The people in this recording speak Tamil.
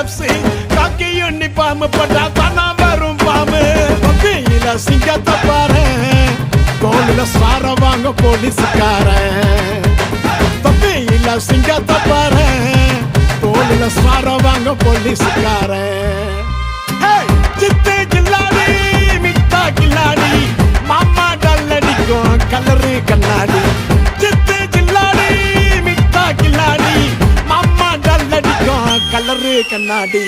கேப்ஸ் காக்கி யூனிஃபார்ம் போட்டா தானா வரும் பாம்பு பப்பியில சிங்கத்தை பாரு தோளில சார வாங்க போலீஸ்காரன் பப்பியில சிங்கத்தை பாரு தோளில சார வாங்க போலீஸ்காரன் சித்து கில்லாடி மிட்டா கில்லாடி மாமா டல்லடிக்கும் கலரு கண்ணாடி சித்து கில்லாடி மிட்டா கில்லாடி மாமா டல்லடிக்கும் கலரு கண்ணாடி